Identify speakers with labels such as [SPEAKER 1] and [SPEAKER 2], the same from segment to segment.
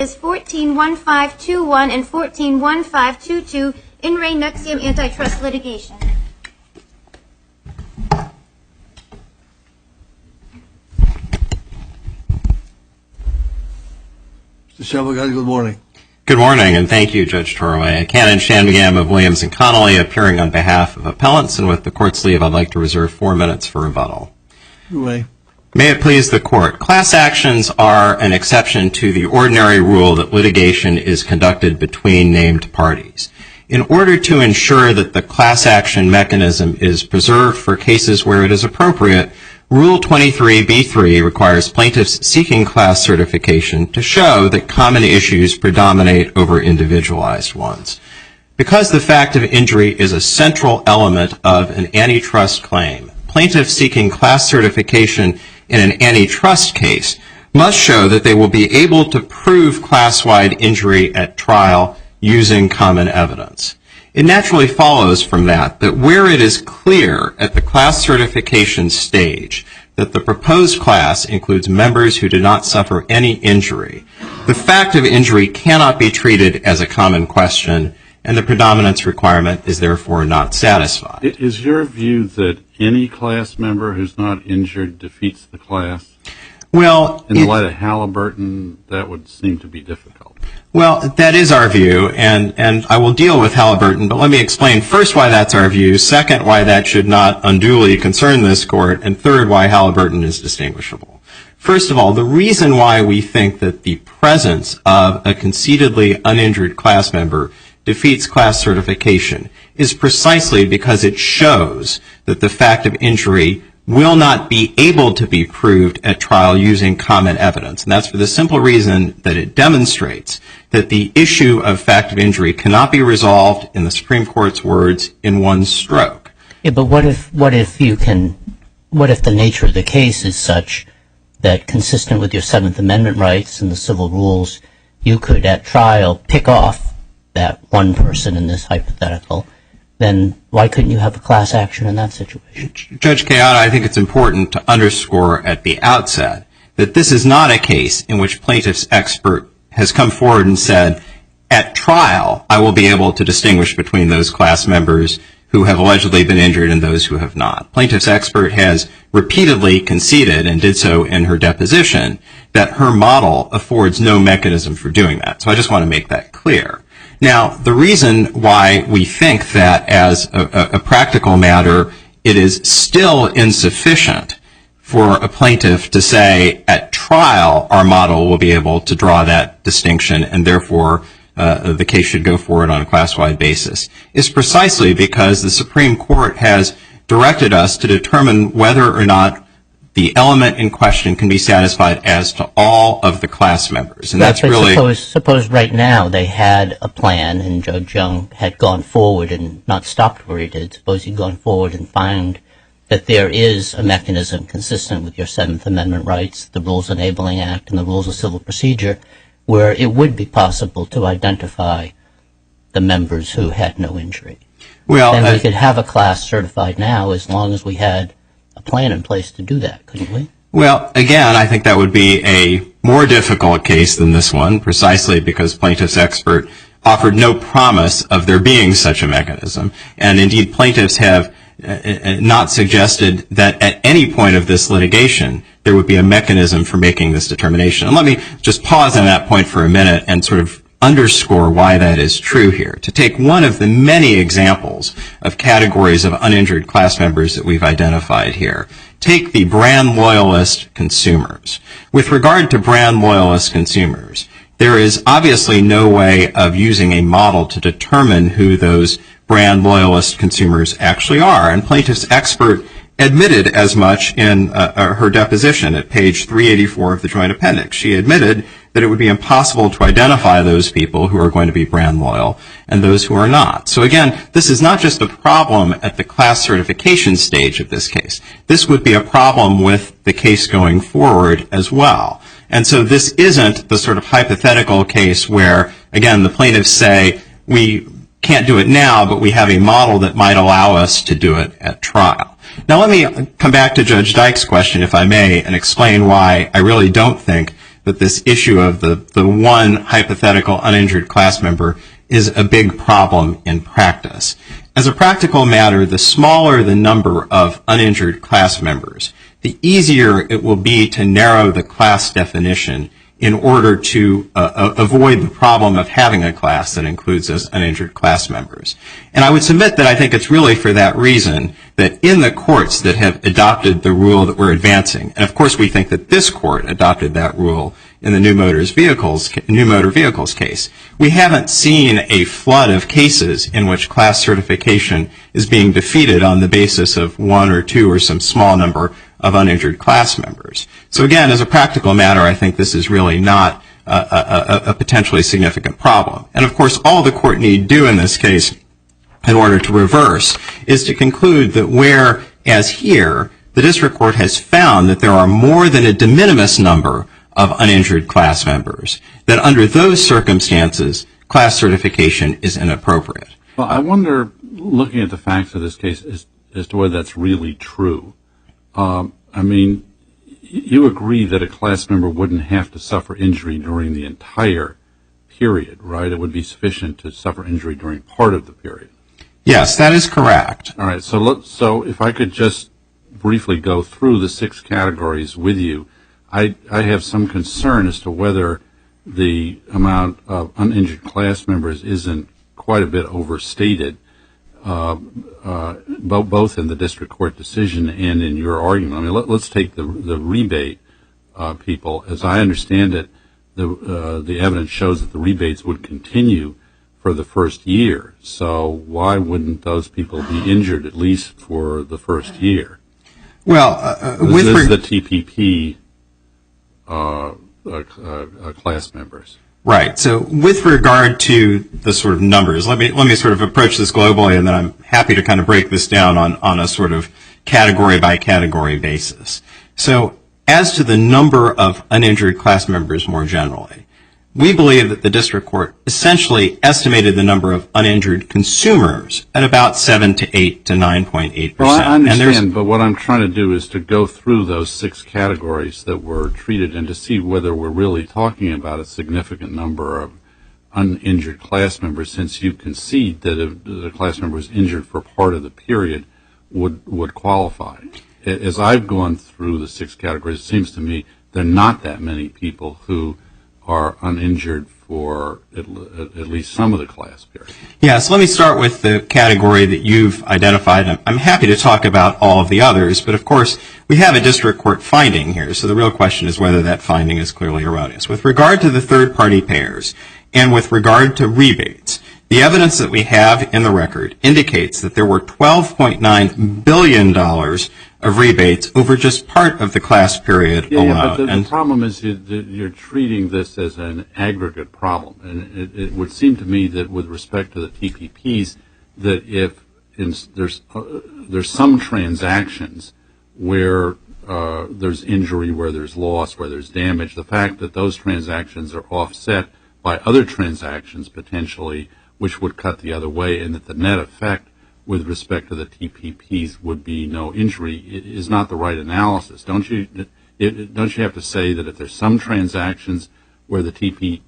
[SPEAKER 1] is 141521 and 141522 in re Nexium Antitrust litigation.
[SPEAKER 2] Mr. Shelby, good morning.
[SPEAKER 3] Good morning, and thank you, Judge Torway. Canon Shanmugam of Williams & Connolly, appearing on behalf of appellants, and with the court's leave, I'd like to reserve 4 minutes for rebuttal.
[SPEAKER 2] You may.
[SPEAKER 3] May it please the court. Class actions are an exception to the ordinary rule that litigation is conducted between named parties. In order to ensure that the class action mechanism is preserved for cases where it is appropriate, Rule 23b3 requires plaintiffs seeking class certification to show that common issues predominate over individualized ones. Because the fact of injury is a central element of an antitrust claim, plaintiffs seeking class certification in an antitrust case must show that they will be able to prove class-wide injury at trial using common evidence. It naturally follows from that where it is clear at the class certification stage that the proposed class includes members who did not suffer any injury, the fact of injury cannot be treated as a common question, and the predominance requirement is therefore not satisfied.
[SPEAKER 4] Is your view that any class member who's not injured defeats the class?
[SPEAKER 3] Well,
[SPEAKER 4] in the light of Halliburton, that would seem to be difficult.
[SPEAKER 3] Well, that is our view, and I will deal with Halliburton, but let me explain first why that's our view, second why that should not unduly concern this court, and third why Halliburton is distinguishable. First of all, the reason why we think that the presence of a concededly uninjured class member defeats class certification is precisely because it shows that the fact of injury will not be able to be proved at trial using common evidence. And that's for the simple reason that it demonstrates that the issue of fact of injury cannot be resolved, in the Supreme Court's words, in one stroke.
[SPEAKER 5] Yeah, but what if the nature of the case is such that, consistent with your Seventh Amendment rights and the civil rules, you could at trial pick off that one person in this hypothetical, then why couldn't you have a class action in that situation?
[SPEAKER 3] Judge Kayada, I think it's important to underscore at the outset that this is not a case in which plaintiff's expert has come forward and said, at trial, I will be able to distinguish between those class members who have allegedly been injured and those who have not. Plaintiff's expert has repeatedly conceded, and did so in her deposition, that her model affords no mechanism for doing that. So I just want to make that clear. Now, the reason why we think that as a practical matter, it is still insufficient for a plaintiff to say at trial our model will be able to draw that distinction and therefore the case should go forward on a class-wide basis is precisely because the Supreme Court has directed us to determine whether or not the element in question can be satisfied as to all of the class members. And that's really...
[SPEAKER 5] Suppose right now they had a plan and Judge Young had gone forward and not stopped where he did. Suppose he'd gone forward and found that there is a mechanism consistent with your Seventh Amendment rights, the Rules Enabling Act, and the Rules of Civil Procedure, where it would be possible to identify the members who had no injury.
[SPEAKER 3] Well,
[SPEAKER 5] then we could have a class certified now as long as we had a plan in place to do that, couldn't we?
[SPEAKER 3] Well, again, I think that would be a more difficult case than this one, precisely because plaintiff's expert offered no promise of there being such a mechanism. And indeed, plaintiffs have not suggested that at any point of this litigation there would be a mechanism for making this determination. And let me just pause on that point for a minute and sort of underscore why that is true here. To take one of the many examples of categories of uninjured class members that we've identified here, take the brand loyalist consumers. With regard to brand loyalist consumers, there is obviously no way of using a model to determine who those brand loyalist consumers actually are. And plaintiff's expert admitted as much in her deposition at page 384 of the Joint Appendix. She admitted that it would be impossible to identify those people who are going to be brand loyal and those who are not. So again, this is not just a problem at the class certification stage of this case. This would be a problem with the case going forward as well. And so this isn't the sort of hypothetical case where, again, the plaintiffs say, we can't do it now, but we have a model that might allow us to do it at trial. Now let me come back to Judge Dyke's question, if I may, and explain why I really don't think that this issue of the one hypothetical uninjured class member is a big problem in practice. As a practical matter, the smaller the number of uninjured class members, the easier it will be to narrow the class definition in order to avoid the problem of having a class that includes those uninjured class members. And I would submit that I think it's really for that reason that in the courts that have adopted the rule that we're advancing, and of course we think that this court adopted that rule in the new motor vehicles case, we haven't seen a flood of cases in which class certification is being defeated on the basis of one or two or some small number of uninjured class members. So again, as a practical matter, I think this is really not a potentially significant problem. And of course, all the court need do in this case in order to reverse is to conclude that whereas here, the district court has found that there are more than a de minimis number of uninjured class members, that under those circumstances, class certification is inappropriate.
[SPEAKER 4] Well, I wonder, looking at the facts of this case, as to whether that's really true. I mean, you agree that a class member wouldn't have to suffer injury during the entire period, right? It would be sufficient to suffer injury during part of the period.
[SPEAKER 3] Yes, that is correct.
[SPEAKER 4] All right, so if I could just briefly go through the 6 categories with you, I have some concern as to whether the amount of uninjured class members isn't quite a bit overstated, both in the district court decision and in your argument. I mean, let's take the rebate people. As I understand it, the evidence shows that the rebates would continue for the first year. So why wouldn't those people be injured at least for the first year?
[SPEAKER 3] Well,
[SPEAKER 4] this is the TPP class members.
[SPEAKER 3] Right. So with regard to the sort of numbers, let me sort of approach this globally, and then I'm happy to kind of break this down on a sort of category by category basis. So as to the number of uninjured class members more generally, we believe that the district court essentially estimated the number of uninjured consumers at about 7 to 8 to 9.8%.
[SPEAKER 4] Well, I understand, but what I'm trying to do is to go through those 6 categories that were treated and to see whether we're really talking about a significant number of uninjured class members, since you concede that if the class member was injured for part of the period would qualify. As I've gone through the 6 categories, it seems to me there are not that many people who are uninjured for at least some of the class period.
[SPEAKER 3] Yeah, so let me start with the category that you've identified. I'm happy to talk about all of the others, but of course we have a district court finding here, so the real question is whether that finding is clearly erroneous. With regard to the third-party payers and with regard to rebates, the evidence that we have in the record indicates that there were $12.9 billion of rebates over just part of the class period alone.
[SPEAKER 4] Yeah, but the problem is that you're treating this as an aggregate problem, and it would seem to me that with respect to the TPPs, that if there's some transactions where there's injury, where there's loss, where there's damage, the fact that those transactions are offset by other transactions potentially, which would cut the other way, and that the net effect with respect to the TPPs would be no injury is not the right analysis. Don't you have to say that if there's some transactions where the TPP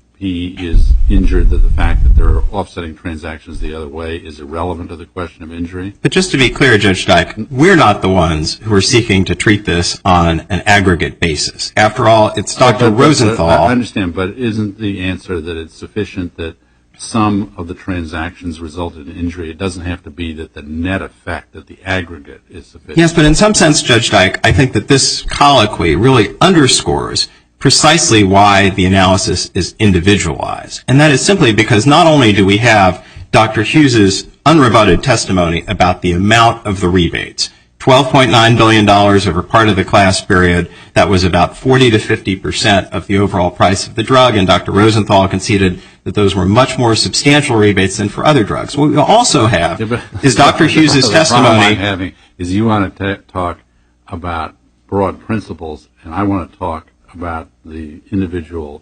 [SPEAKER 4] is injured, that the fact that there are offsetting transactions the other way is irrelevant to the question of injury?
[SPEAKER 3] But just to be clear, Judge Dyke, we're not the ones who are seeking to treat this on an aggregate basis. After all, it's Dr. Rosenthal.
[SPEAKER 4] I understand, but isn't the answer that it's sufficient that some of the transactions resulted in injury? It doesn't have to be that the net effect, that the aggregate is sufficient.
[SPEAKER 3] Yes, but in some sense, Judge Dyke, I think that this colloquy really underscores precisely why the analysis is individualized. And that is simply because not only do we have Dr. Hughes's unrebutted testimony about the amount of the rebates, $12.9 billion over part of the class period, that was about 40 to 50% of the overall price of the drug, and Dr. Rosenthal conceded that those were much more substantial rebates than for other drugs. What we also have is Dr. Hughes's testimony.
[SPEAKER 4] The problem I'm having is you want to talk about broad principles, and I want to talk about the individual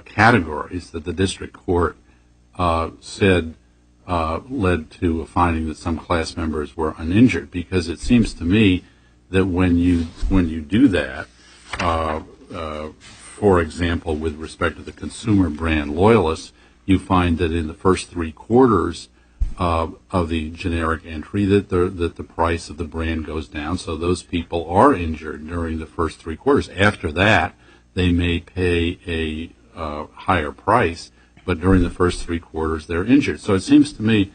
[SPEAKER 4] categories that the district court said led to a finding that some class members were uninjured, because it seems to me that when you do that, for example, with respect to the consumer brand loyalists, you find that in the first 3 quarters of the generic entry that the price of the brand goes down, so those people are injured during the first 3 quarters. After that, they may pay a higher price, but during the first 3 quarters they're injured. So it seems to me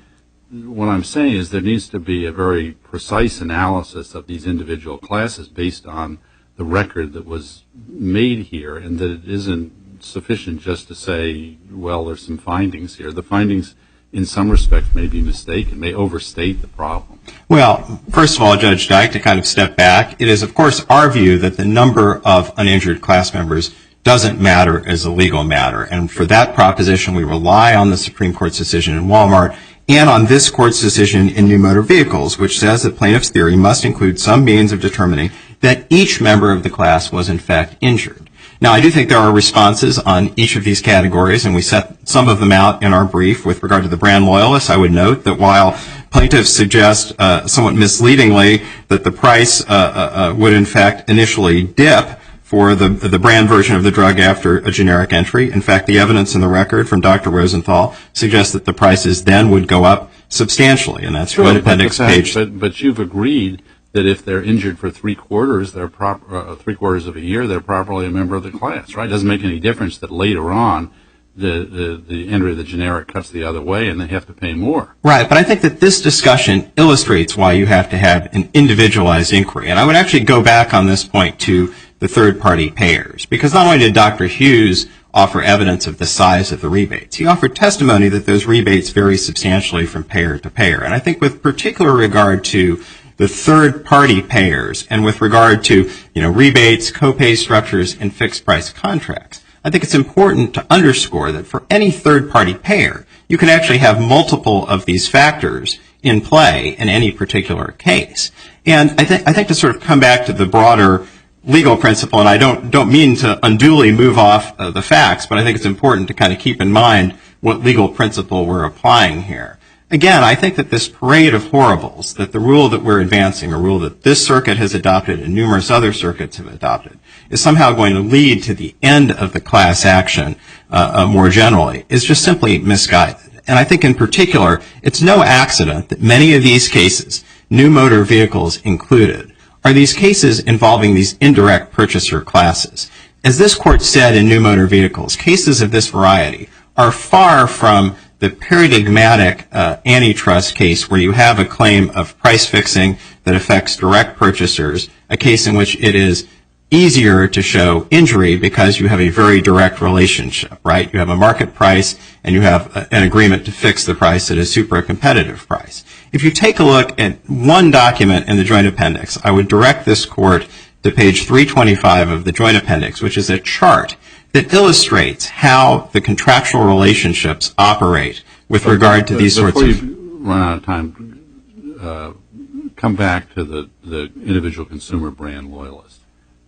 [SPEAKER 4] what I'm saying is there needs to be a very precise analysis of these individual classes based on the record that was made here, and that it isn't sufficient just to say, well, there's some findings here. The findings in some respects may be mistaken, may overstate the problem.
[SPEAKER 3] Well, first of all, Judge Dyke, to kind of step back, it is, of course, our view that the number of uninjured class members doesn't matter as a legal matter. And for that proposition, we rely on the Supreme Court's decision in Walmart and on this Court's decision in New Motor Vehicles, which says that plaintiff's theory must include some means of determining that each member of the class was, in fact, injured. Now, I do think there are responses on each of these categories, and we set some of them out in our brief. With regard to the brand loyalists, I would note that while plaintiffs suggest somewhat misleadingly that the price would, in fact, initially dip for the brand version of the drug after a generic entry, in fact, the evidence in the record from Dr. Rosenthal suggests that the prices then would go up substantially, and that's Joint Appendix page.
[SPEAKER 4] But you've agreed that if they're injured for 3 quarters, 3 quarters of a year, they're properly a member of the class, right? It doesn't make any difference that later on the entry of the generic cuts the other way and they have to pay more.
[SPEAKER 3] Right, but I think that this discussion illustrates why you have to have an individualized inquiry. And I would actually go back on this point to the third-party payers, because not only did Dr. Hughes offer evidence of the size of the rebates, he offered testimony that those rebates vary substantially from payer to payer. And I think with particular regard to the third-party payers and with regard to, rebates, copay structures, and fixed-price contracts, I think it's important to underscore that for any third-party payer, you can actually have multiple of these factors in play in any particular case. And I think to sort of come back to the broader legal principle, and I don't mean to unduly move off the facts, but I think it's important to kind of keep in mind what legal principle we're applying here. Again, I think that this parade of horribles, that the rule that we're advancing, a rule that this circuit has adopted and numerous other circuits have adopted, is somehow going to lead to the end of the class action more generally, is just simply misguided. And I think in particular, it's no accident that many of these cases, New Motor Vehicles included, are these cases involving these indirect purchaser classes. As this Court said in New Motor Vehicles, cases of this variety are far from the paradigmatic antitrust case where you have a claim of price fixing that affects direct purchasers, a case in which it is easier to show injury because you have a very direct relationship, right? You have a market price and you have an agreement to fix the price at a super competitive price. If you take a look at one document in the Joint Appendix, I would direct this Court to page 325 of the Joint Appendix, which is a chart that illustrates how the contractual relationships operate with regard to these sorts of...
[SPEAKER 4] Before you run out of time, come back to the individual consumer brand loyalist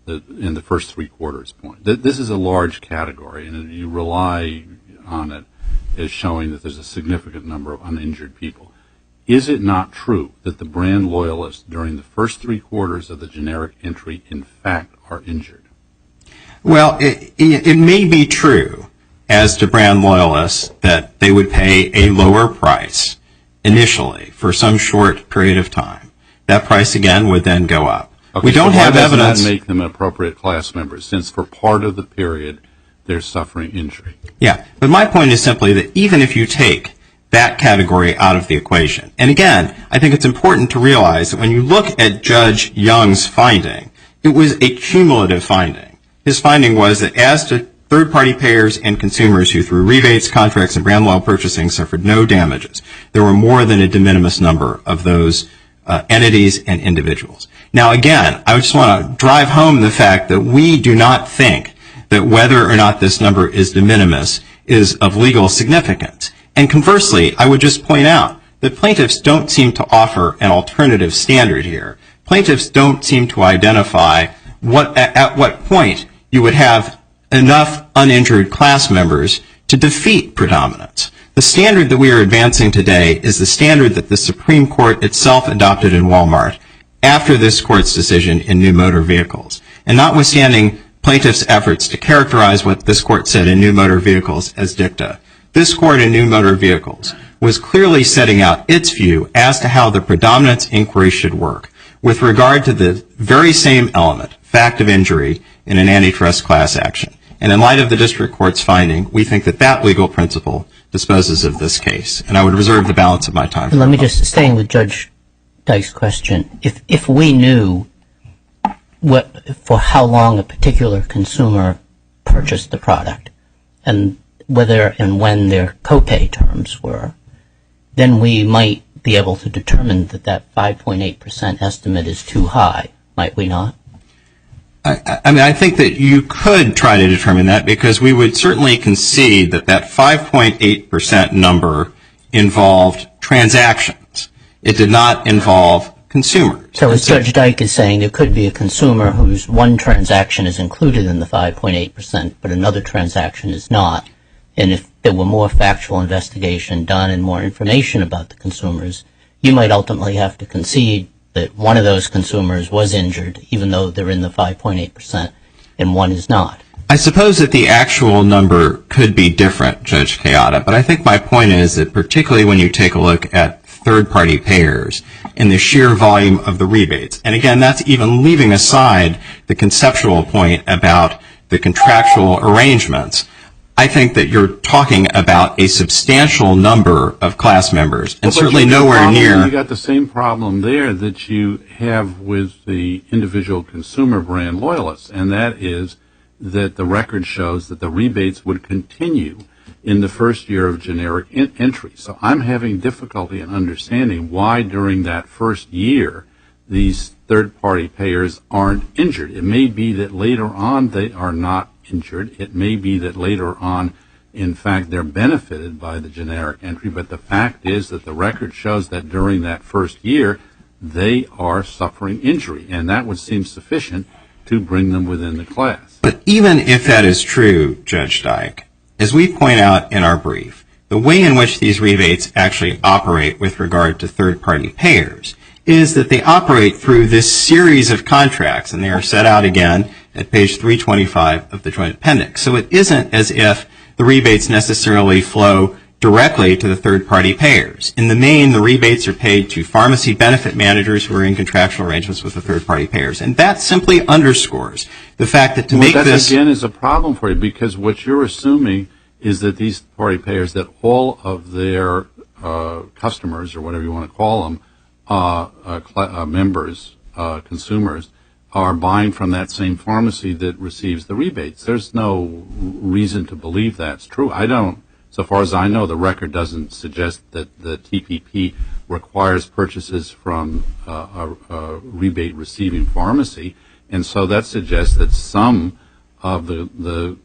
[SPEAKER 4] in the first 3 quarters point. This is a large category, and you rely on it as showing that there's a significant number of uninjured people. Is it not true that the brand loyalists during the first 3 quarters of the generic entry in fact are injured?
[SPEAKER 3] Well, it may be true as to brand loyalists that they would pay a lower price initially for some short period of time. That price again would then go up.
[SPEAKER 4] Okay,
[SPEAKER 3] we don't have evidence.
[SPEAKER 4] Why does that make them appropriate class members, since for part of the period they're suffering injury? Yeah,
[SPEAKER 3] but my point is simply that even if you take that category out of the equation, and again, I think it's important to realize that when you look at Judge Young's finding, it was a cumulative finding. His finding was that as to third-party payers and consumers who through rebates, contracts, and brand loyal purchasing suffered no damages, there were more than a de minimis number of those entities and individuals. Now again, I just want to drive home the fact that we do not think that whether or not this number is de minimis is of legal significance. And conversely, I would just point out that plaintiffs don't seem to offer an alternative standard here. Plaintiffs don't seem to identify at what point you would have enough uninjured class members to defeat predominance. The standard that we are advancing today is the standard that the Supreme Court itself adopted in Walmart after this Court's decision in New Motor Vehicles. And notwithstanding plaintiffs' efforts to characterize what this court said in New Motor Vehicles as dicta. This court in New Motor Vehicles was clearly setting out its view as to how the predominance inquiry should work with regard to the very same element, fact of injury, in an antitrust class action. And in light of the district court's finding, we think that that legal principle disposes of this case. And I would reserve the balance of my time.
[SPEAKER 5] Let me just, staying with Judge Dyke's question, if we knew for how long a particular consumer purchased the product and whether and when their copay terms were, then we might be able to determine that 5.8% estimate is too high, might we not?
[SPEAKER 3] I mean, I think that you could try to determine that because we would certainly concede that 5.8% number involved transactions. It did not involve consumers.
[SPEAKER 5] So as Judge Dyke is saying, there could be a consumer whose one transaction is included in the 5.8%, but another transaction is not. And if there were more factual investigation done and more information about the consumers, you might ultimately have to concede that one of those consumers was injured, even though they're in the 5.8%, and one is not.
[SPEAKER 3] I suppose that the actual number could be different, Judge Kayada, but I think my point is that particularly when you take a look at third-party payers and the sheer volume of the rebates, and again, that's even leaving aside the conceptual point about the contractual arrangements, I think that you're talking about a substantial number of class members, and certainly nowhere near.
[SPEAKER 4] You got the same problem there that you have with the individual consumer brand loyalists, and that is that the record shows that the rebates would continue in the first year of generic entry. So I'm having difficulty in understanding why during that first year these third-party payers aren't injured. It may be that later on they are not injured. It may be that later on, in fact, they're benefited by the generic entry, but the fact is that the record shows that during that first year, they are suffering injury, and that would seem sufficient to bring them within the class.
[SPEAKER 3] But even if that is true, Judge Dyke, as we point out in our brief, the way in which these rebates actually operate with regard to third-party payers is that they operate through this series of contracts, and they are set out again at page 325 of the Joint Appendix. So it isn't as if the rebates necessarily flow directly to the third-party payers. In the main, the rebates are paid to pharmacy benefit managers who are in contractual arrangements with the third-party payers. And that simply underscores the fact that to make this...
[SPEAKER 4] That, again, is a problem for you, because what you're assuming is that these party payers, that all of their customers, or whatever you want to call them, members, consumers, are buying from that same pharmacy that receives the rebates. There's no reason to believe that's true. So far as I know, the record doesn't suggest that the TPP requires purchases from a rebate-receiving pharmacy, and so that suggests that some of the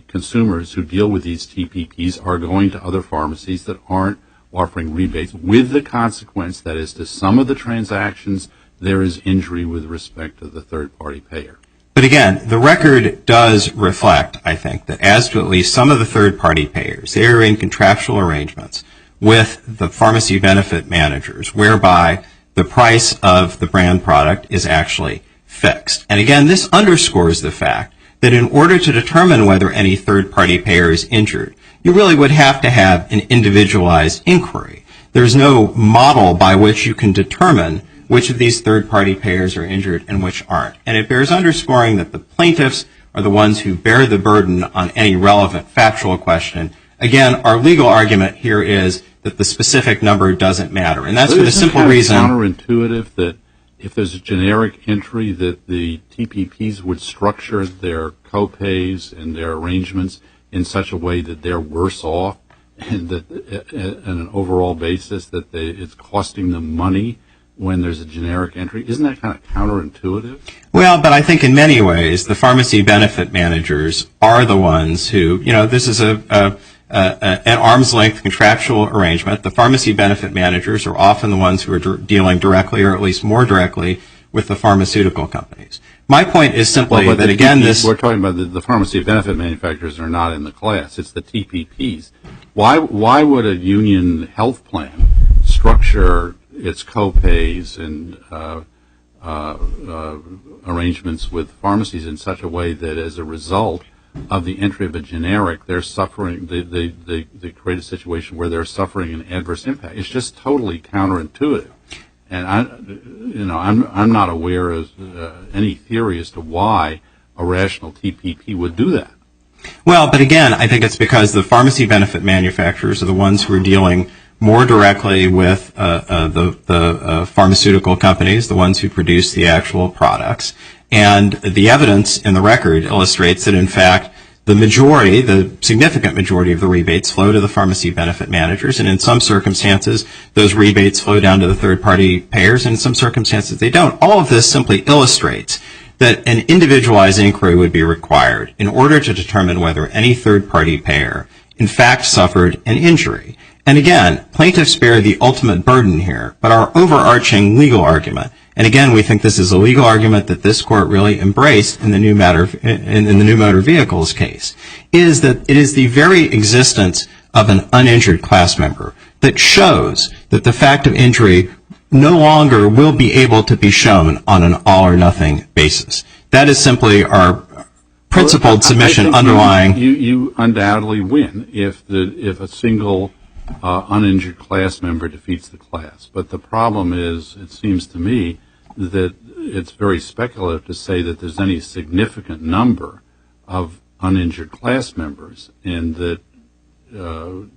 [SPEAKER 4] consumers who deal with these TPPs are going to other pharmacies that aren't offering rebates, with the consequence that as to some of the transactions, there is injury with respect to the third-party payer.
[SPEAKER 3] But again, the record does reflect, I think, that as to at least some of the third-party payers, they are in contractual arrangements with the pharmacy benefit managers, whereby the price of the brand product is actually fixed. And again, this underscores the fact that in order to determine whether any third-party payer is injured, you really would have to have an individualized inquiry. There's no model by which you can determine which of these third-party payers are injured and which aren't. And it bears underscoring that the plaintiffs are the ones who bear the burden on any relevant factual question. Again, our legal argument here is that the specific number doesn't matter. And that's for the simple reason...
[SPEAKER 4] Isn't it counterintuitive that if there's a generic entry that the TPPs would structure their co-pays and their arrangements in such a way that they're worse off, and that on an overall basis that it's costing them money when there's a generic entry? Isn't that kind of counterintuitive?
[SPEAKER 3] Well, but I think in many ways the pharmacy benefit managers are the ones who, this is an arm's length contractual arrangement. The pharmacy benefit managers are often the ones who are dealing directly, or at least more directly, with the pharmaceutical companies. My point is simply that, again,
[SPEAKER 4] we're talking about the pharmacy benefit manufacturers are not in the class. It's the TPPs. Why would a union health plan structure its co-pays and arrangements with pharmacies in such a way that as a result of the entry of a generic, they're suffering, they create a situation where they're suffering an adverse impact. It's just totally counterintuitive. And I'm not aware of any theory as to why a rational TPP would do that.
[SPEAKER 3] Well, but again, I think it's because the pharmacy benefit manufacturers are the ones who are dealing more directly with the pharmaceutical companies, the ones who produce the actual products. And the evidence in the record illustrates that, in fact, the significant majority of the rebates flow to the pharmacy benefit managers, and in some circumstances, those rebates flow down to the third-party payers, and in some circumstances they don't. All of this simply illustrates that an individualized inquiry would be required in order to determine whether any third-party payer in fact suffered an injury. And again, plaintiffs bear the ultimate burden here, but our overarching legal argument, and again, we think this is a legal argument that this court really embraced in the new motor vehicles case, is that it is the very existence of an uninjured class member that shows that the fact of injury no longer will be able to be shown on an all-or-nothing basis. That is simply our principled submission underlying.
[SPEAKER 4] You undoubtedly win if a single uninjured class member defeats the class. But the problem is, it seems to me, that it's very speculative to say that there's any significant number of uninjured class members, and that you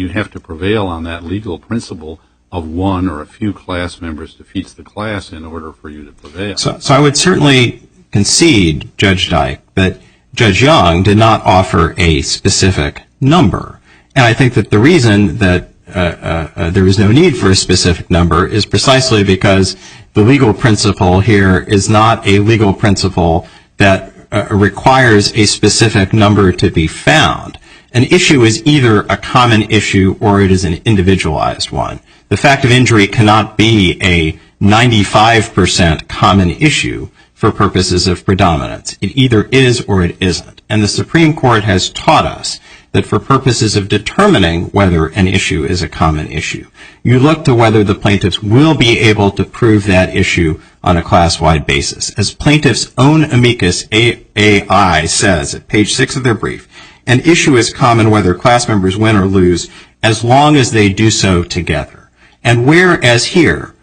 [SPEAKER 4] have to prevail on that legal principle of one or a few class members defeats the class in order for you to prevail.
[SPEAKER 3] So I would certainly concede, Judge Dyke, that Judge Young did not offer a specific number. And I think that the reason that there is no need for a specific number is precisely because the legal principle here is not a legal principle that requires a specific number to be found. An issue is either a common issue or it is an individualized one. The fact of injury cannot be a 95% common issue for purposes of predominance. It either is or it isn't. And the Supreme Court has taught us that for purposes of determining whether an issue is a common issue, you look to whether the plaintiffs will be able to prove that issue on a class-wide basis. As plaintiffs' own amicus AI says at page 6 of their brief, an issue is common whether class members win or lose as long as they do so together. And whereas here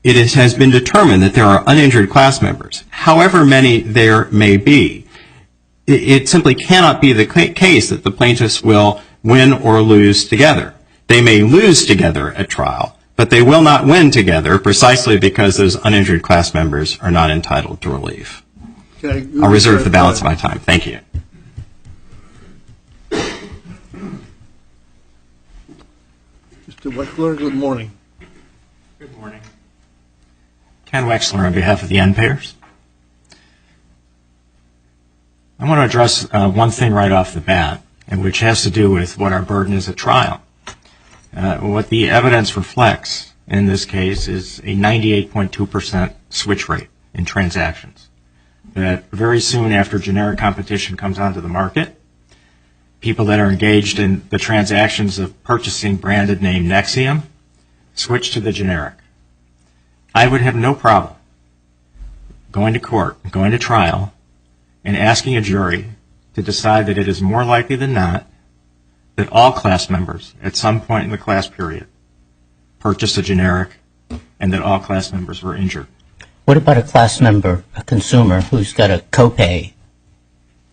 [SPEAKER 3] it has been determined that there are uninjured class members, however many there may be, it simply cannot be the case that the plaintiffs will win or lose together. They may lose together at trial, but they will not win together precisely because those uninjured class members are not entitled to relief.
[SPEAKER 2] Okay,
[SPEAKER 3] I'll reserve the balance of my time. Thank you.
[SPEAKER 2] Mr. Wexler, good morning.
[SPEAKER 6] Good morning. Ken Wexler on behalf of the N-Payers. I want to address one thing right off the bat, and which has to do with what our burden is at trial. What the evidence reflects in this case is a 98.2% switch rate in transactions. That very soon after generic competition comes onto the market, people that are engaged in the transactions of purchasing branded name Nexium switch to the generic. I would have no problem going to court, going to trial, and asking a jury to decide that it is more likely than not that all class members at some point in the class period purchased a generic and that all class members were injured.
[SPEAKER 5] What about a class member, a consumer, who's got a copay?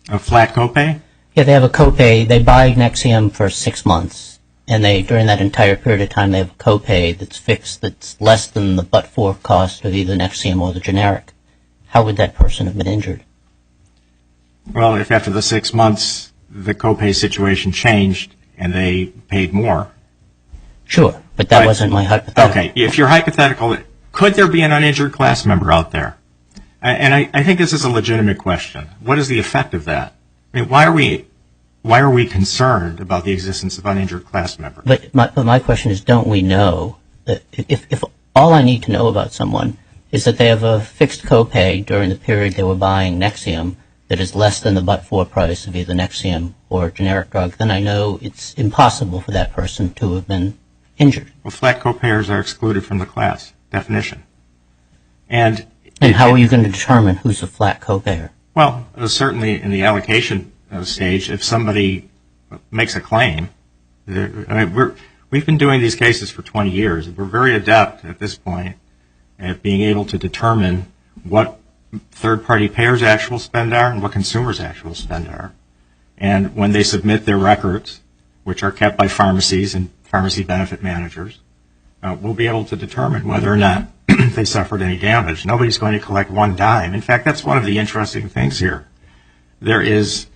[SPEAKER 6] A flat copay?
[SPEAKER 5] Yeah, they have a copay. They buy Nexium for 6 months, and during that entire period of time they have a copay that's fixed that's less than the but-for cost of either Nexium or the generic. How would that person have been injured?
[SPEAKER 6] Well, if after the 6 months the copay situation changed and they paid more.
[SPEAKER 5] Sure, but that wasn't my hypothetical.
[SPEAKER 6] Okay, if you're hypothetical, could there be an uninjured class member out there? And I think this is a legitimate question. What is the effect of that? I mean, why are we concerned about the existence of uninjured class members?
[SPEAKER 5] But my question is, don't we know that if all I need to know about someone is that they have a fixed copay during the period they were buying Nexium that is less than the but-for price of either Nexium or a generic drug, then I know it's impossible for that person to have been injured.
[SPEAKER 6] Well, flat copayers are excluded from the class definition. And
[SPEAKER 5] And how are you going to determine who's a flat co-payer?
[SPEAKER 6] Well, certainly in the allocation stage, if somebody makes a claim, we've been doing these cases for 20 years. We're very adept at this point at being able to determine what third-party payers' actual spend are and what consumers' actual spend are. And when they submit their records, which are kept by pharmacies and pharmacy benefit managers, we'll be able to determine whether or not they suffered any damage. Nobody's going to collect one dime. In fact, that's one of the interesting things here. There is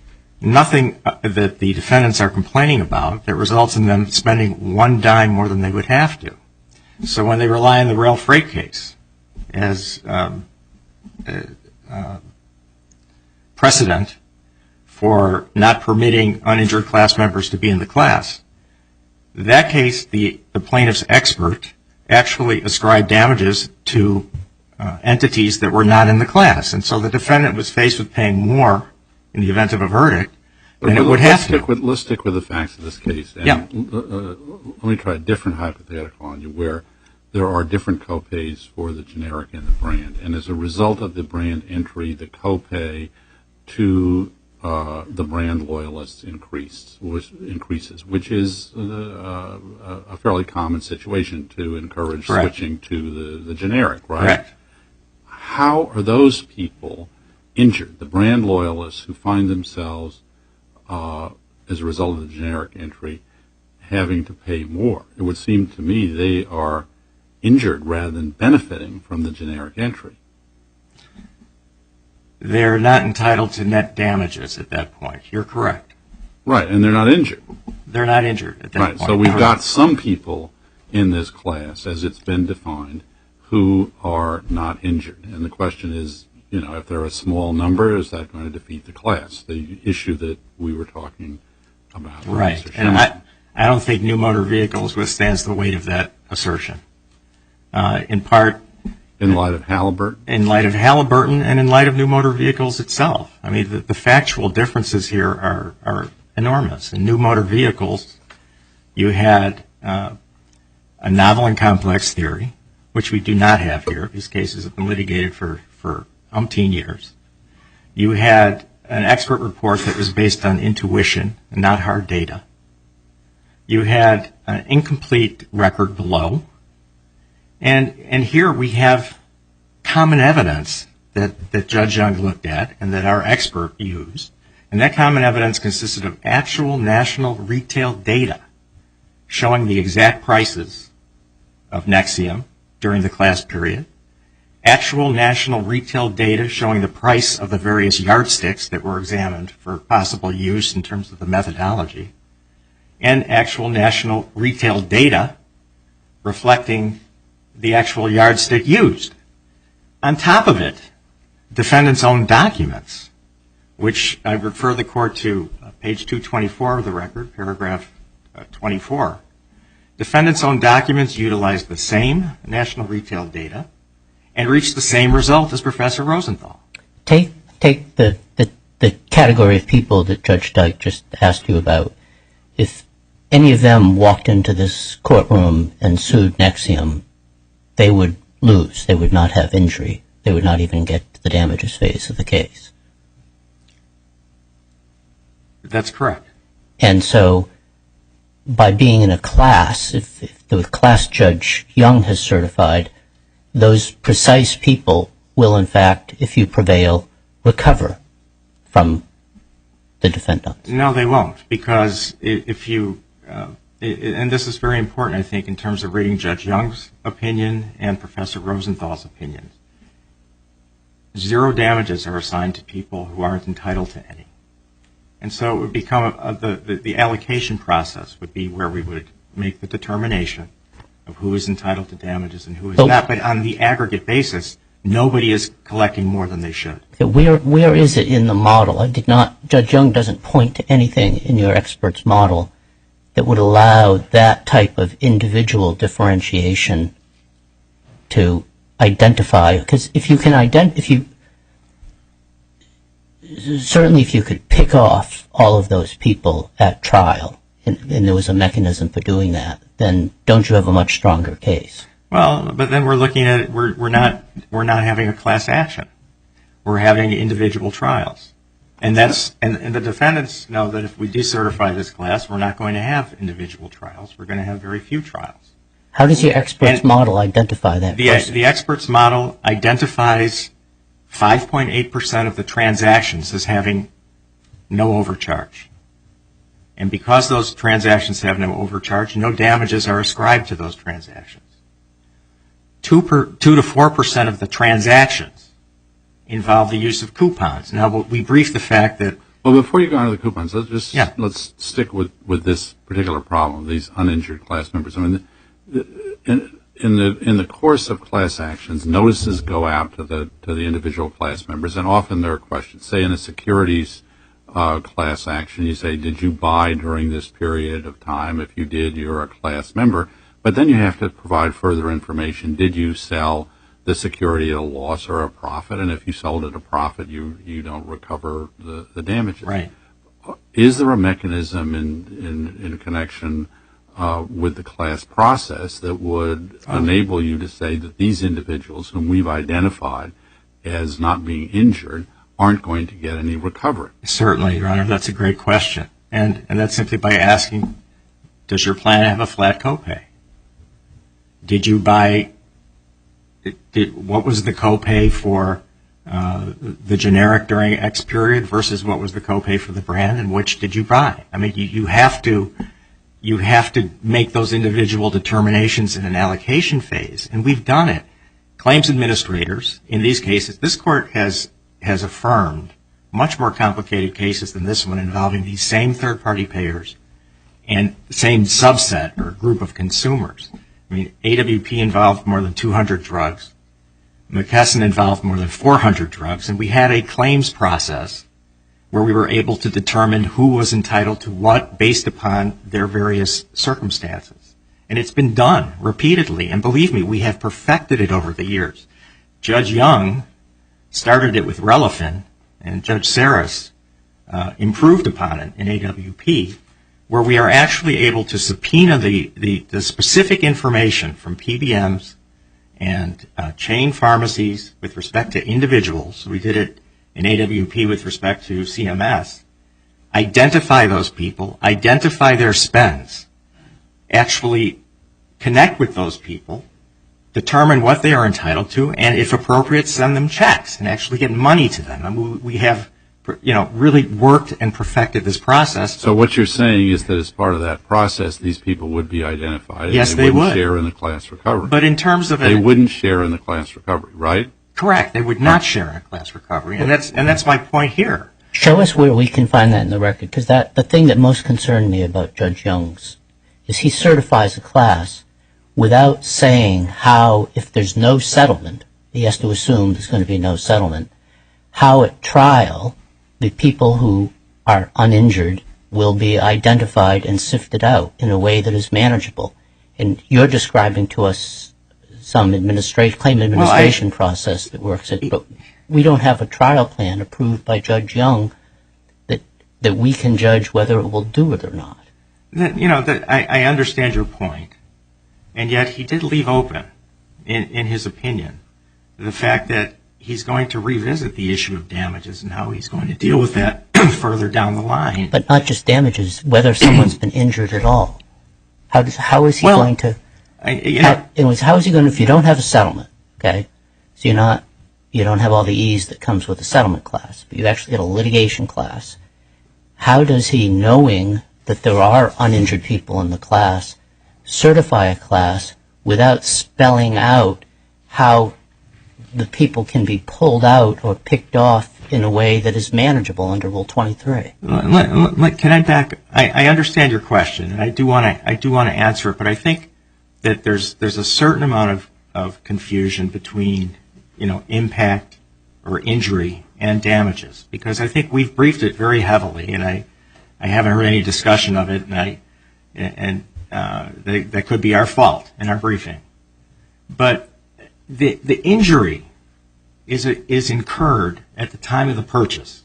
[SPEAKER 6] nothing that the defendants are complaining about that results in them spending one dime more than they would have to. So when they rely on the rail freight case as precedent for not permitting uninjured class members to be in the class, that case, the plaintiff's expert actually ascribed damages to entities that were not in the class. And so the defendant was faced with paying more in the event of a verdict than it would have to.
[SPEAKER 4] Let's stick with the facts of this case. And
[SPEAKER 6] yeah.
[SPEAKER 4] Let me try a different hypothetical on you, where there are different copays for the generic and the brand. And as a result of the brand entry, the copay to the brand loyalists increases, which is a fairly common situation to encourage
[SPEAKER 6] Correct.
[SPEAKER 4] switching to the generic, right?
[SPEAKER 6] Correct.
[SPEAKER 4] How are those people injured, the brand loyalists who find themselves, as a result of the generic entry, having to pay more? It would seem to me they are injured rather than benefiting from the generic entry.
[SPEAKER 6] They're not entitled to net damages at that point. You're correct.
[SPEAKER 4] Right, and they're not injured.
[SPEAKER 6] They're not injured at that point.
[SPEAKER 4] Right, so we've got some people in this class, as it's been defined, who are not injured. And the question is, if they're a small number, is that going to defeat the class? The issue that we were talking about.
[SPEAKER 6] Right, and I don't think new motor vehicles withstands the weight of that assertion. In part,
[SPEAKER 4] in light of Halliburton?
[SPEAKER 6] In light of Halliburton and in light of new motor vehicles itself. I mean, the factual differences here are enormous. In new motor vehicles, you had a novel and complex theory, which we do not have here. These cases have been litigated for umpteen years. You had an expert report that was based on intuition and not hard data. You had an incomplete record below. And here we have common evidence that Judge Young looked at and that our expert used. And that common evidence consisted of actual national retail data showing the exact prices of Nexium during the class period, actual national retail data showing the price of the various yardsticks that were examined for possible use in terms of the methodology, and actual national retail data reflecting the actual yardstick used. On top of it, defendant's own documents, which I refer the court to page 224 of the record, paragraph 24. Defendant's own documents utilized the same national retail data and reached the same result as Professor Rosenthal.
[SPEAKER 5] Take the category of people that Judge Dyke just asked you about. If any of them walked into this courtroom and sued Nexium, they would lose. They would not have injury. They would not even get to the damages phase of the case.
[SPEAKER 6] That's correct.
[SPEAKER 5] And so by being in a class, if the class Judge Young has certified, those precise people will, in fact, if you prevail, recover from the defendant.
[SPEAKER 6] No, they won't, because if you and this is very important, I think, in terms of reading Judge Young's opinion and Professor Rosenthal's opinion. Zero damages are assigned to people who aren't entitled to any. And so it would become the allocation process would be where we would make the determination of who is entitled to damages and who is not. But on the aggregate basis, nobody is collecting more than they should.
[SPEAKER 5] Where is it in the model? Judge Young doesn't point to anything in your expert's model that would allow that type of individual differentiation to identify, because if you could pick off all of those people at trial, and there was a mechanism for doing that, then don't you have a much stronger case?
[SPEAKER 6] Well, but then we're looking at, we're not having a class action. We're having individual trials. And the defendants know that if we decertify this class, we're not going to have individual trials. We're going to have very few trials.
[SPEAKER 5] How does your experts model identify that person?
[SPEAKER 6] The experts model identifies 5.8% of the transactions as having no overcharge. And because those transactions have no overcharge, no damages are ascribed to those transactions. 2 to 4% of the transactions involve the use of coupons. Now, we briefed the fact that...
[SPEAKER 4] Well, before you go on to the coupons, let's stick with this particular problem, these uninjured class members. I mean, in the course of class actions, notices go out to the individual class members, and often there are questions. Say in a securities class action, you say, did you buy during this period of time? If you did, you're a class member. But then you have to provide further information. Did you sell the security at a loss or a profit? And if you sold at a profit, you don't recover the damages.
[SPEAKER 6] Right.
[SPEAKER 4] Is there a mechanism in connection with the class process that would enable you to say that these individuals whom we've identified as not being injured aren't going to get any recovery?
[SPEAKER 6] Certainly, Your Honor. That's a great question. And that's simply by asking, does your plan have a flat copay? Did you buy, what was the copay for the generic during X period versus what was the copay for the brand, and which did you buy? I mean, you have to make those individual determinations in an allocation phase, and we've done it. Claims administrators, in these cases, this court has affirmed much more complicated cases than this one involving these same third-party payers and same subset or group of consumers. I mean, AWP involved more than 200 drugs. McKesson involved more than 400 drugs, and we had a claims process where we were able to determine who was entitled to what based upon their various circumstances. And it's been done repeatedly, and believe me, we have perfected it over the years. Judge Young started it with Relafin, and Judge Saris improved upon it in AWP, where we are actually able to subpoena the specific information from PBMs and chain pharmacies with respect to individuals. We did it in AWP with respect to CMS. Identify those people, identify their spends, actually connect with those people, determine what they are entitled to, and if appropriate, send them checks and actually get money to them. I mean, we have really worked and perfected this process.
[SPEAKER 4] So what you're saying is that as part of that process, these people would be identified.
[SPEAKER 6] Yes,
[SPEAKER 4] and
[SPEAKER 6] they would.
[SPEAKER 4] Wouldn't share in the class recovery.
[SPEAKER 6] But in terms of
[SPEAKER 4] they wouldn't share in the class recovery, right?
[SPEAKER 6] Correct. They would not share in a class recovery, and that's my point here.
[SPEAKER 5] Show us where we can find that in the record, because the thing that most concerned me about Judge Young's is he certifies a class without saying how, if there's no settlement, he has to assume there's going to be no settlement, how at trial the people who are uninjured will be identified and sifted out in a way that is manageable. And you're describing to us some claim administration process that works it, but we don't have a trial plan approved by Judge Young that we can judge whether it will do it or not.
[SPEAKER 6] I understand your point, and yet he did leave open, in his opinion, the fact that he's going to revisit the issue of damages and how he's going to deal with that further down the line.
[SPEAKER 5] But not just damages, whether someone's been injured at all. How is he going to? Anyways, how is he going to, if you don't have a settlement, okay? So you don't have all the ease that comes with a settlement class, but you actually get a litigation class. How does he, knowing that there are uninjured people in the class, certify a class without spelling out how the people can be pulled out or picked off in a way that is manageable under Rule 23?
[SPEAKER 6] Can I back? I understand your question, and I do want to answer it, but I think that there's a certain amount of confusion between impact or injury and damages, because I think we've briefed it very heavily, and I haven't heard any discussion of it, and that could be our fault in our briefing. But the injury is incurred at the time of the purchase.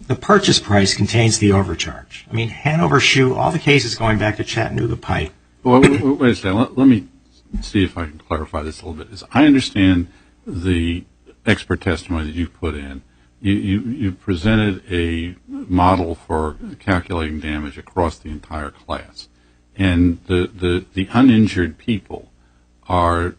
[SPEAKER 6] The purchase price contains the overcharge. I mean, Hanover Shoe, all the cases going back to Chattanooga Pipe.
[SPEAKER 4] Well, wait a second. Let me see if I can clarify this a little bit. As I understand the expert testimony that you've put in, you presented a model for calculating damage across the entire class. And the uninjured people are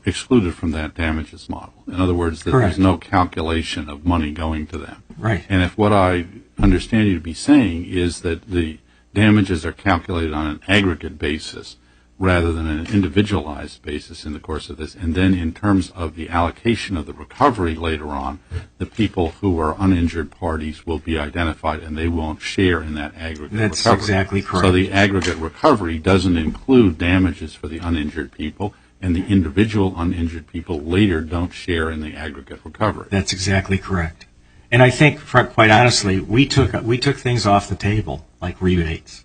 [SPEAKER 4] excluded from that damages model. In other words, that there's no calculation of money going to them.
[SPEAKER 6] Right.
[SPEAKER 4] And if what I understand you to be saying is that the damages are calculated on an aggregate basis rather than an individualized basis in the course of this, and then in terms of the allocation of the recovery later on, the people who are uninjured parties will be identified and they won't share in that aggregate recovery.
[SPEAKER 6] That's exactly correct.
[SPEAKER 4] So the aggregate recovery doesn't include damages for the uninjured people, and the individual uninjured people later don't share in the aggregate recovery.
[SPEAKER 6] That's exactly correct. And I think, quite honestly, we took things off the table, like rebates.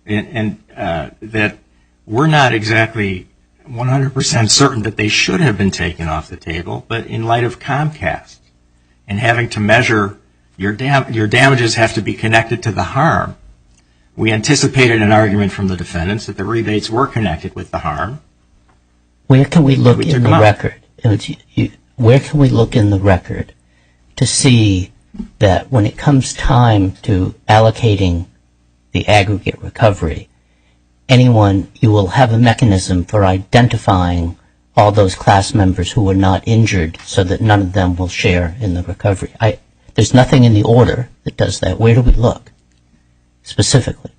[SPEAKER 6] And that we're not exactly 100% certain that they should have been taken off the table, but in light of Comcast and having to measure your damages have to be connected to the harm, we anticipated an argument from the defendants that the rebates were connected with the harm.
[SPEAKER 5] Where can we look in the record? Where can we look in the record to see that when it comes time to allocating the aggregate recovery, you will have a mechanism for identifying all those class members who were not injured so that none of them will share in the recovery? There's nothing in the order that does that. Where do we look specifically?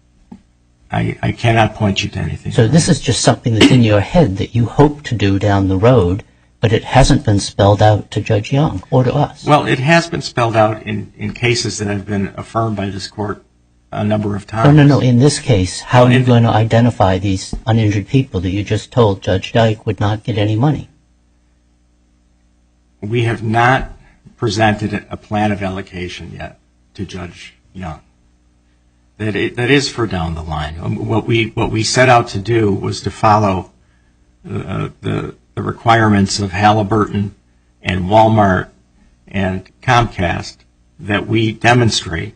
[SPEAKER 6] I cannot point you to anything.
[SPEAKER 5] So this is just something that's in your head that you hope to do down the road, but it hasn't been spelled out to Judge Young or to us.
[SPEAKER 6] Well, it has been spelled out in cases that have been affirmed by this court a number of times.
[SPEAKER 5] No. In this case, how are you going to identify these uninjured people that you just told Judge Dyke would not get any money?
[SPEAKER 6] We have not presented a plan of allocation yet to Judge Young. That is for down the line. What we set out to do was to follow the requirements of Halliburton and Walmart and Comcast that we demonstrate.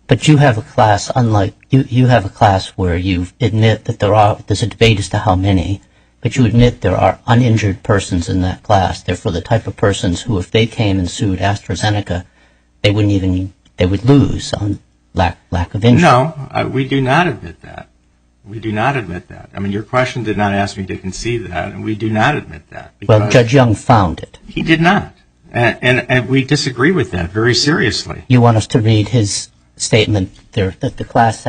[SPEAKER 5] But you have a class, unlike you have a class where you admit that there's a debate as to how many, but you admit there are uninjured persons in that class. Therefore, the type of persons who, if they came and sued AstraZeneca, they would lose on lack of injury.
[SPEAKER 6] No, we do not admit that. We do not admit that. I mean, your question did not ask me to concede that, and we do not admit that.
[SPEAKER 5] Well, Judge Young found it.
[SPEAKER 6] He did not. And we disagree with that very seriously.
[SPEAKER 5] You want us to read his statement there that the class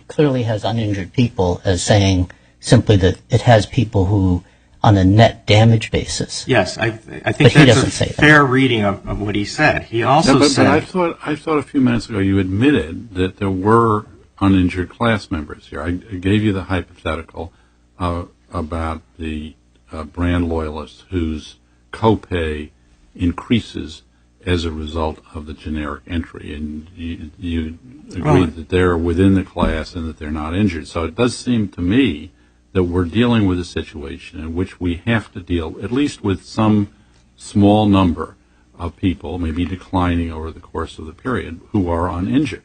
[SPEAKER 5] clearly has uninjured people as saying simply that it has people who, on a net damage basis.
[SPEAKER 6] Yes, I think that's a fair reading of what he said. He also said...
[SPEAKER 4] But I thought a few minutes ago you admitted that there were uninjured class members here. I gave you the hypothetical about the brand loyalist whose copay increases as a result of the generic entry, and you agreed that they're within the class and that they're not injured. So it does seem to me that we're dealing with a situation in which we have to deal at least with some small number of people, maybe declining over the course of the period, who are uninjured.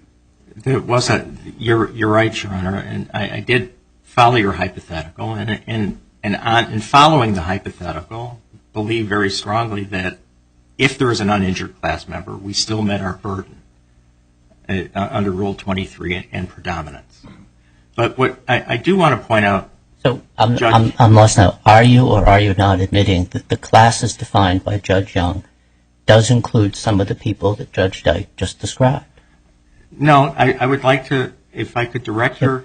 [SPEAKER 6] You're right, Your Honor, and I did follow your hypothetical, and in following the hypothetical, believe very strongly that if there is an uninjured class member, we still met our burden under Rule 23 and predominance. But what I do want to point out...
[SPEAKER 5] So I'm lost now. Are you or are you not admitting that the class as defined by Judge Young does include some of the people that Judge Dyke just described?
[SPEAKER 6] No, I would like to, if I could direct your...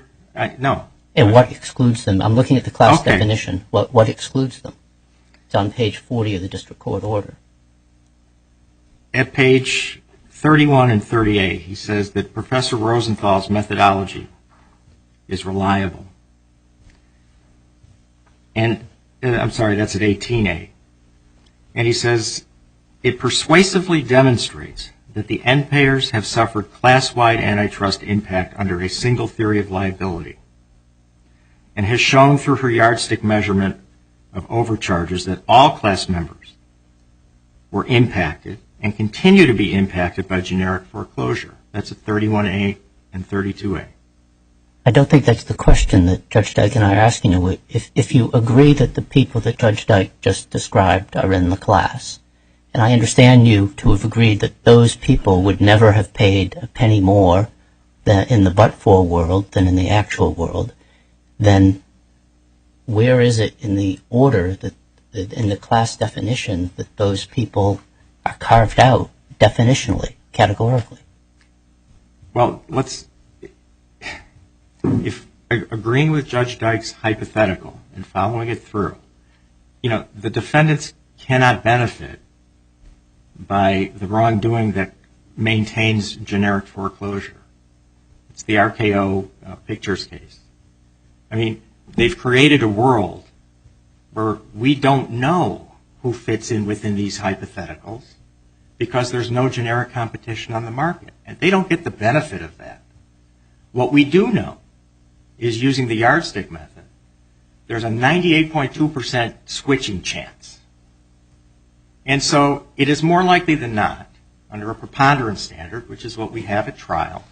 [SPEAKER 6] No.
[SPEAKER 5] And what excludes them? I'm looking at the class definition. What excludes them? It's on page 40 of the district court order.
[SPEAKER 6] At page 31 and 38, he says that Professor Rosenthal's methodology is reliable. And, I'm sorry, that's at 18A. And he says, it persuasively demonstrates that the end payers have suffered class-wide antitrust impact under a single theory of liability, and has shown through her yardstick measurement of overcharges that all class members were impacted and continue to be impacted by generic foreclosure. That's at 31A and 32A.
[SPEAKER 5] I don't think that's the question that Judge Dyke and I are asking you. If you agree that the people that Judge Dyke just described are in the class, and I understand you to have agreed that those people would never have paid a penny more than in the but-for world than in the actual world, then where is it in the order, that in the class definition, that those people are carved out definitionally, categorically?
[SPEAKER 6] Well, if agreeing with Judge Dyke's hypothetical and following it through, the defendants cannot benefit by the wrongdoing that maintains generic foreclosure. It's the RKO Pictures case. I mean, they've created a world where we don't know who fits in within these hypotheticals because there's no generic competition on the market, and they don't get the benefit of that. What we do know is, using the yardstick method, there's a 98.2% switching chance. And so it is more likely than not, under a preponderance standard, which is what we have at trial,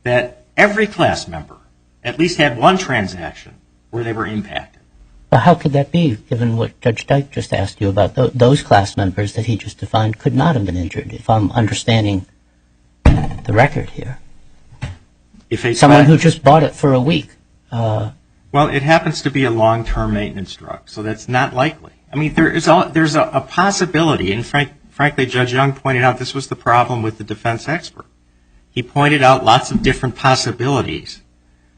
[SPEAKER 6] that every class member at least had one transaction where they were impacted.
[SPEAKER 5] But how could that be, given what Judge Dyke just asked you about? Those class members that he just defined could not have been injured, if I'm understanding the record here. Someone who just bought it for a week.
[SPEAKER 6] Well, it happens to be a long-term maintenance drug, so that's not likely. I mean, there's a possibility, and frankly, Judge Young pointed out this was the problem with the defense expert. He pointed out lots of different possibilities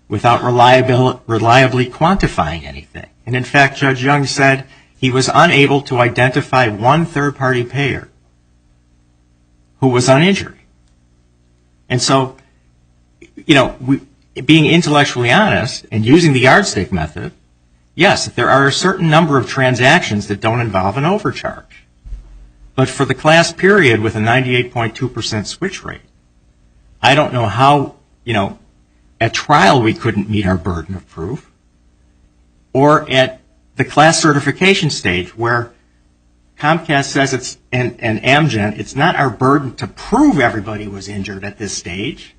[SPEAKER 6] without reliably quantifying anything. And in fact, Judge Young said he was unable to identify one third-party payer who was uninjured. And so, being intellectually honest and using the yardstick method, yes, there are a certain number of transactions that don't involve an overcharge. But for the class period with a 98.2% switch rate, I don't know how, at trial we couldn't meet our burden of proof, or at the class certification stage where Comcast says it's, and Amgen, it's not our burden to prove everybody was injured at this stage.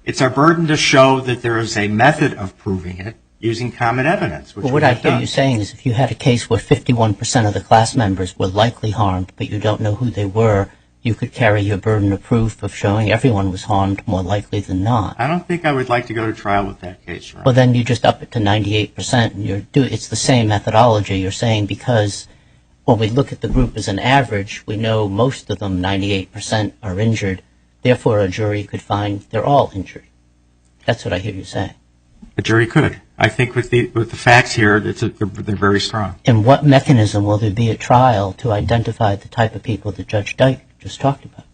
[SPEAKER 6] It's our burden to show that there is a method of proving it using common evidence.
[SPEAKER 5] Well, what I hear you saying is, if you had a case where 51% of the class members were likely harmed, but you don't know who they were, you could carry your burden of proof of showing everyone was harmed more likely than not.
[SPEAKER 6] I don't think I would like to go to trial with that case, Ron.
[SPEAKER 5] Well, then you just up it to 98%, and it's the same methodology. You're saying because when we look at the group as an average, we know most of them, 98%, are injured. Therefore, a jury could find they're all injured. That's what I hear you saying.
[SPEAKER 6] A jury could. I think with the facts here, they're very strong.
[SPEAKER 5] And what mechanism will there be at trial to identify the type of people that Judge Dyke just talked about?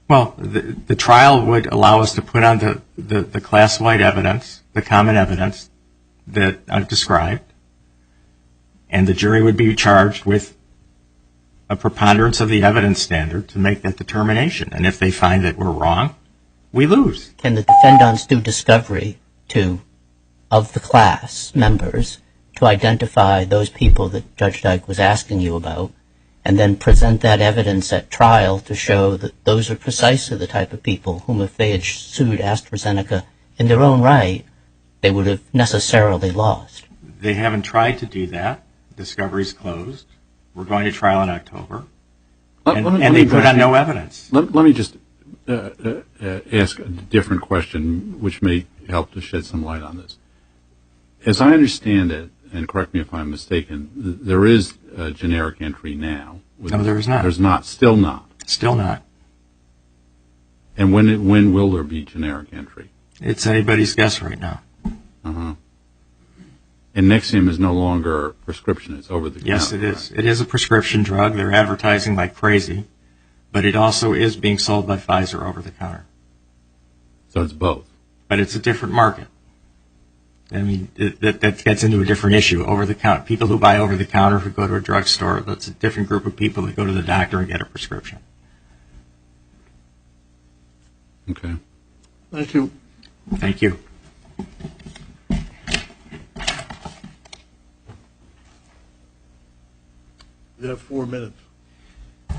[SPEAKER 6] Well, the trial would allow us to put on the class-wide evidence, the common evidence that I've described, and the jury would be charged with a preponderance of the evidence standard to make that determination. And if they find that we're wrong, we lose.
[SPEAKER 5] Can the defendants do discovery of the class members to identify those people that Judge Dyke was asking you about, and then present that evidence at trial to show that those are precisely the type of people whom, if they had sued AstraZeneca in their own right, they would have necessarily lost?
[SPEAKER 6] They haven't tried to do that. Discovery's closed. We're going to trial in October. And they put on no evidence.
[SPEAKER 4] Let me just ask a different question, which may help to shed some light on this. As I understand it, and correct me if I'm mistaken, there is a generic entry now.
[SPEAKER 6] No, there is not.
[SPEAKER 4] There's not. Still not.
[SPEAKER 6] Still not.
[SPEAKER 4] And when will there be generic entry?
[SPEAKER 6] It's anybody's guess right now.
[SPEAKER 4] Uh-huh. And Nexium is no longer a prescription. It's over the counter.
[SPEAKER 6] Yes, it is. It is a prescription drug. They're advertising like crazy. But it also is being sold by Pfizer over the counter.
[SPEAKER 4] So it's both.
[SPEAKER 6] But it's a different market. I mean, that gets into a different issue. Over the counter, people who buy over the counter, who go to a drugstore, that's a different group of people that go to the doctor and get a prescription.
[SPEAKER 4] Okay.
[SPEAKER 2] Thank you.
[SPEAKER 6] Thank you.
[SPEAKER 2] You have 4 minutes.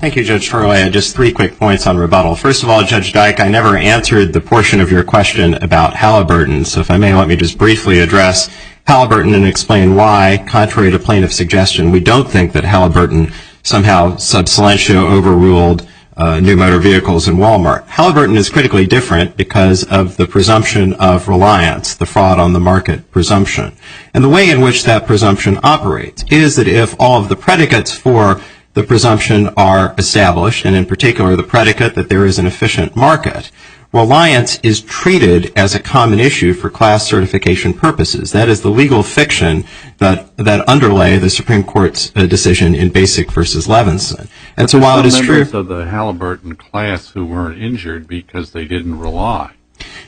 [SPEAKER 3] Thank you, Judge Torley. I had just 3 quick points on rebuttal. First of all, Judge Dyke, I never answered the portion of your question about Halliburton, so if I may, let me just briefly address Halliburton and explain why, contrary to plaintiff's suggestion, we don't think that Halliburton somehow sub silentio overruled new motor vehicles in Walmart. Halliburton is critically different because of the presumption of reliance, the fraud on the market presumption. And the way in which that presumption operates is that if all of the predicates for the presumption are established, and in particular the predicate that there is an efficient market, reliance is treated as a common issue for class certification purposes. That is the legal fiction that underlay the Supreme Court's decision in Basic versus Levinson. And so while it is true...
[SPEAKER 4] members of the Halliburton class who weren't injured because they didn't rely.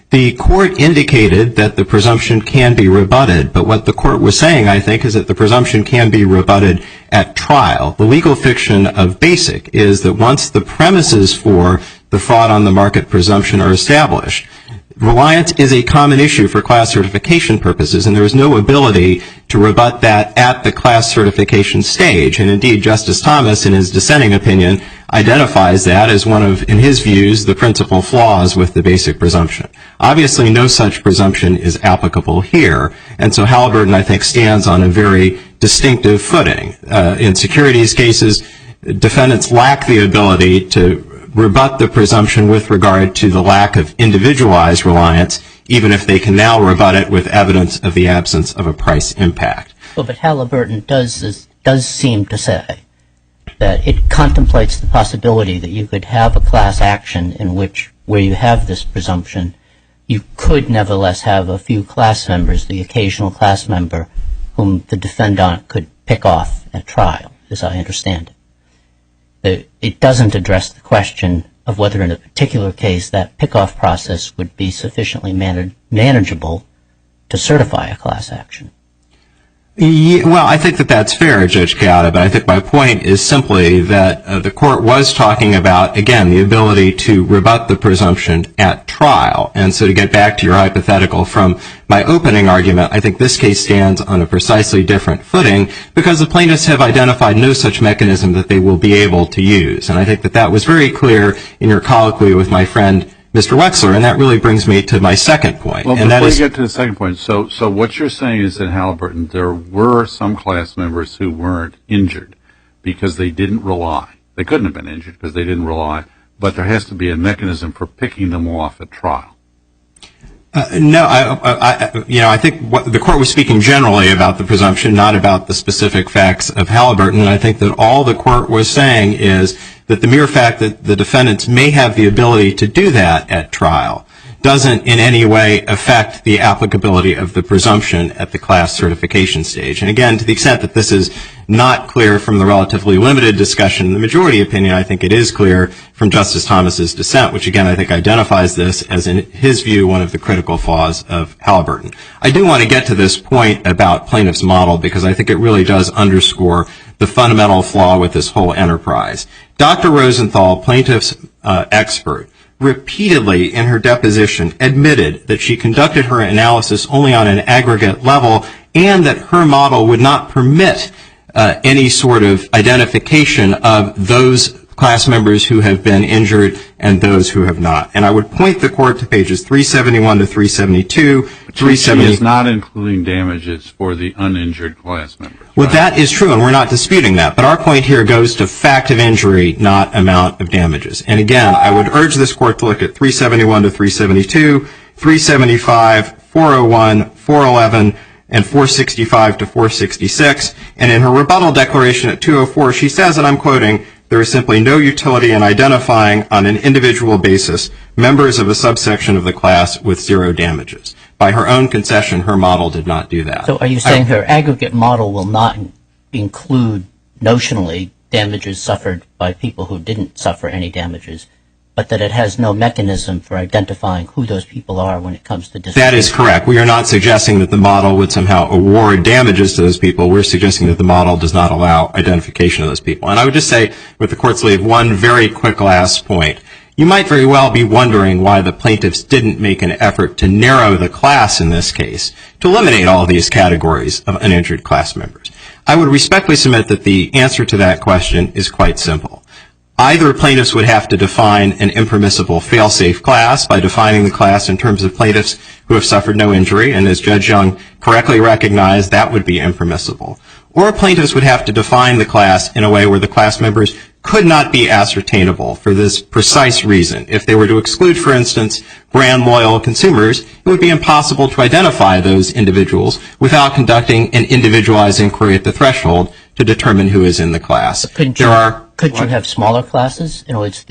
[SPEAKER 3] The court indicated that the presumption can be rebutted, but what the court was saying, I think, is that the presumption can be rebutted at trial. The legal fiction of Basic is that once the premises for the fraud on the market presumption are established, reliance is a common issue for class certification purposes, and there is no ability to rebut that at the class certification stage. And indeed, Justice Thomas, in his dissenting opinion, identifies that as one of, in his views, the principal flaws with the Basic presumption. Obviously, no such presumption is applicable here, and so Halliburton, I think, stands on a very distinctive footing. In securities cases, defendants lack the ability to rebut the presumption with regard to the lack of individualized reliance, even if they can now rebut it with evidence of the absence of a price impact.
[SPEAKER 5] Well, but Halliburton does seem to say that it contemplates the possibility that you could have a class action in which, where you have this presumption, you could nevertheless have a few class members, the occasional class member, whom the defendant could pick off at trial, as I understand it. It doesn't address the question of whether in a particular case that pick-off process would be sufficiently manageable to certify a class action.
[SPEAKER 3] Well, I think that that's fair, Judge Chiara, but I think my point is simply that the court was talking about, again, the ability to rebut the presumption at trial. And so to get back to your hypothetical from my opening argument, I think this case stands on a precisely different footing because the plaintiffs have identified no such mechanism that they will be able to use. And I think that that was very clear in your colloquy with my friend Mr. Wexler, and that really brings me to my second point.
[SPEAKER 4] Well,
[SPEAKER 3] and
[SPEAKER 4] before you get to the second point, so what you're saying is that Halliburton, there were some class members who weren't injured because they didn't rely. They couldn't have been injured because they didn't rely, but there has to be a mechanism for picking them off at trial.
[SPEAKER 3] No, I think the court was speaking generally about the presumption, not about the specific facts of Halliburton, and I think that all the court was saying is that the mere fact that the defendants may have the ability to do that at trial doesn't in any way affect the applicability of the presumption at the class certification stage. And again, to the extent that this is not clear from the relatively limited discussion in the majority opinion, I think it is clear from Justice Thomas's dissent, which again I think identifies this as, in his view, one of the critical flaws of Halliburton. I do want to get to this point about plaintiff's model because I think it really does underscore the fundamental flaw with this whole enterprise. Dr. Rosenthal, plaintiff's expert, repeatedly in her deposition admitted that she conducted her analysis only on an aggregate level and that her model would not permit any sort of identification of those class members who have been injured and those who have not. And I would point the court to pages 371 to 372. 370
[SPEAKER 4] is not including damages for the uninjured class members.
[SPEAKER 3] Well,
[SPEAKER 4] right?
[SPEAKER 3] that is true, and we're not disputing that. But our point here goes to fact of injury, not amount of damages. And again, I would urge this court to look at 371 to 372, 375, 401, 411, and 465 to 466. And in her rebuttal declaration at 204, she says, and I'm quoting, "There is simply no utility in identifying on an individual basis members of a subsection of the class with zero damages." By her own concession, her model did not do that.
[SPEAKER 5] So are you saying her aggregate model will not include notionally damages suffered by people who didn't suffer any damages, but that it has no mechanism for identifying who those people are when it comes to disability?
[SPEAKER 3] That is correct. We are not suggesting that the model would somehow award damages to those people. We're suggesting that the model does not allow identification of those people. And I would just say, with the court's leave, one very quick last point. You might very well be wondering why the plaintiffs didn't make an effort to narrow the class in this case to eliminate all of these categories of uninjured class members. I would respectfully submit that the answer to that question is quite simple. Either plaintiffs would have to define an impermissible fail-safe class by defining the class in terms of plaintiffs who have suffered no injury, and as Judge Young correctly recognized, that would be impermissible. Or plaintiffs would have to define the class in a way where the class members could not be ascertainable for this precise reason. If they were to exclude, for instance, brand loyal consumers, it would be impossible to identify those individuals without conducting an individualized inquiry at the threshold to determine who is in the class.
[SPEAKER 5] Could you have smaller classes? In other words,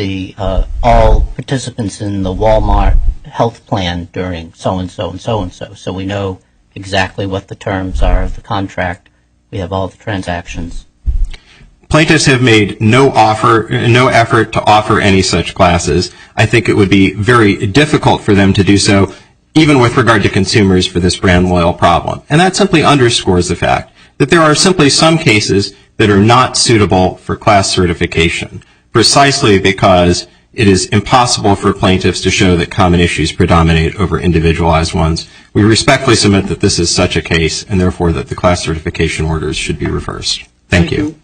[SPEAKER 5] all participants in the Walmart health plan during so-and-so and so-and-so, so we know exactly what the terms are of the contract. We have all the transactions.
[SPEAKER 3] Plaintiffs have made no effort to offer any such classes. I think it would be very difficult for them to do so, even with regard to consumers, for this brand loyal problem. And that simply underscores the fact that there are simply some cases that are not suitable for class certification, precisely because it is impossible for plaintiffs to show that common issues predominate over individualized ones. We respectfully submit that this is such a case, and therefore that the class certification orders should be reversed. Thank you.